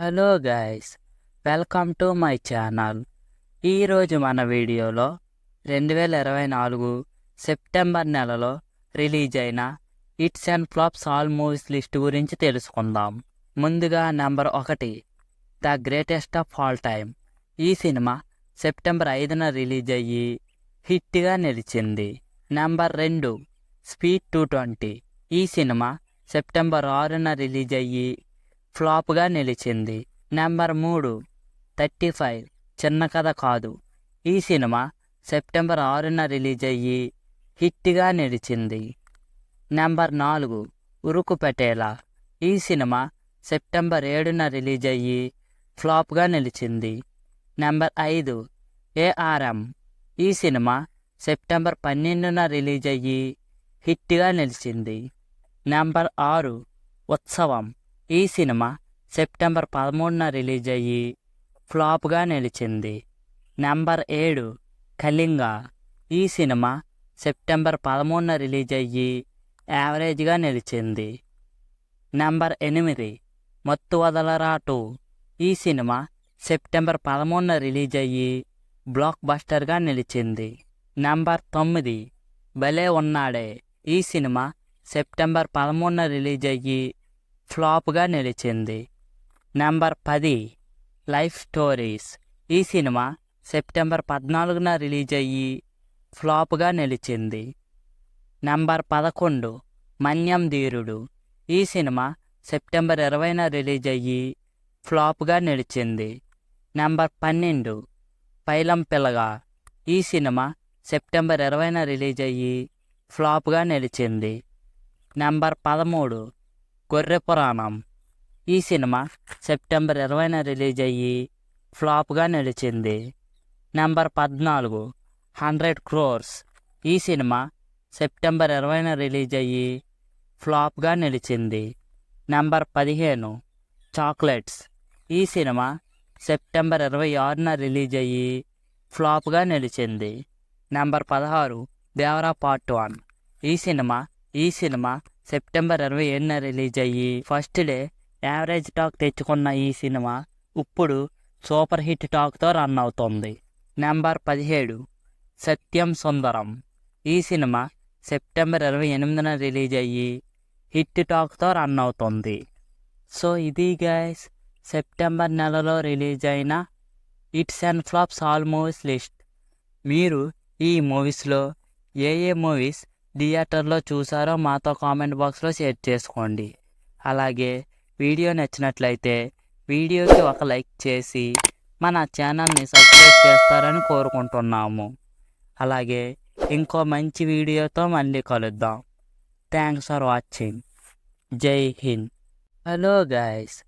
Hello guys, welcome to my channel. ఈరోజు మన వీడియోలో 2024 సెప్టెంబర్ నెలలో రిలీజ్ అయిన hits and flops all movies list గురించి తెలుసుకుందాం. ముందుగా number 1, the greatest of all time. ఈ సినిమా సెప్టెంబర్ 5న రిలీజ్ అయ్యి హిట్గా నిలిచింది. Number 2, speed 220. ఈ సినిమా సెప్టెంబర్ 6న రిలీజ్ అయ్యి ఫ్లాప్గా నిలిచింది. నెంబర్ 3, 35 చిన్న కథ కాదు. ఈ సినిమా సెప్టెంబర్ 6న రిలీజ్ అయ్యి హిట్గా నిలిచింది. నెంబర్ 4, ఉరుకు పెటేలా. ఈ సినిమా సెప్టెంబర్ 7న రిలీజ్ అయ్యి ఫ్లాప్గా నిలిచింది. Number 5, ARM. ఈ సినిమా సెప్టెంబర్ 12న రిలీజ్ అయ్యి హిట్గా నిలిచింది. నెంబర్ 6, ఉత్సవం. ఈ సినిమా సెప్టెంబర్ 13న రిలీజ్ అయ్యి ఫ్లాప్గా నిలిచింది. నెంబర్ 7, కళింగ. ఈ సినిమా సెప్టెంబర్ 13న రిలీజ్ అయ్యి యావరేజ్గా నిలిచింది. నెంబర్ 8, మత్తు వదలరా 2. ఈ సినిమా సెప్టెంబర్ 13న రిలీజ్ అయ్యి బ్లాక్ బస్టర్గా నిలిచింది. నెంబర్ 9, భలే ఉన్నాడే. ఈ సినిమా సెప్టెంబర్ 13న రిలీజ్ అయ్యి ఫ్లాప్గా నిలిచింది. Number 10, life stories. ఈ సినిమా సెప్టెంబర్ 14న రిలీజ్ అయ్యి ఫ్లాప్గా నిలిచింది. నెంబర్ 11, మన్యం ధీరుడు. ఈ సినిమా సెప్టెంబర్ 20న రిలీజ్ అయ్యి ఫ్లాప్గా నిలిచింది. నెంబర్ 12, పైలం పిల్లగా. ఈ సినిమా సెప్టెంబర్ 20న రిలీజ్ అయ్యి ఫ్లాప్గా నిలిచింది. నెంబర్ 13, గొర్రె పురాణం. ఈ సినిమా సెప్టెంబర్ 20న రిలీజ్ అయ్యి ఫ్లాప్గా నిలిచింది. Number 14, 100 crores. ఈ సినిమా సెప్టెంబర్ 20న రిలీజ్ అయ్యి ఫ్లాప్గా నిలిచింది. Number 15, chocolates. ఈ సినిమా సెప్టెంబర్ 26న రిలీజ్ అయ్యి ఫ్లాప్గా నిలిచింది. Number 16, Devara part 1. ఈ సినిమా సెప్టెంబర్ 27న రిలీజ్ అయ్యి ఫస్ట్ డే యావరేజ్ టాక్ తెచ్చుకున్న ఈ సినిమా ఇప్పుడు సూపర్ హిట్ టాక్తో రన్ అవుతుంది. నెంబర్ 17, సత్యం సుందరం. ఈ సినిమా సెప్టెంబర్ 28న రిలీజ్ అయ్యి హిట్ టాక్తో రన్ అవుతుంది. సో ఇది గైస్ సెప్టెంబర్ నెలలో రిలీజ్ అయిన hits and flops all movies list. మీరు ఈ మూవీస్లో ఏ మూవీస్ థియేటర్లో చూసారో మాతో కామెంట్ బాక్స్లో షేర్ చేసుకోండి. అలాగే వీడియో నచ్చినట్లయితే వీడియోకి ఒక లైక్ చేసి మన ఛానల్ని సబ్స్క్రైబ్ చేస్తారని కోరుకుంటున్నాము. అలాగే ఇంకో మంచి వీడియోతో మళ్ళీ కలుద్దాం. Thanks for watching. జై హింద్. Hello guys,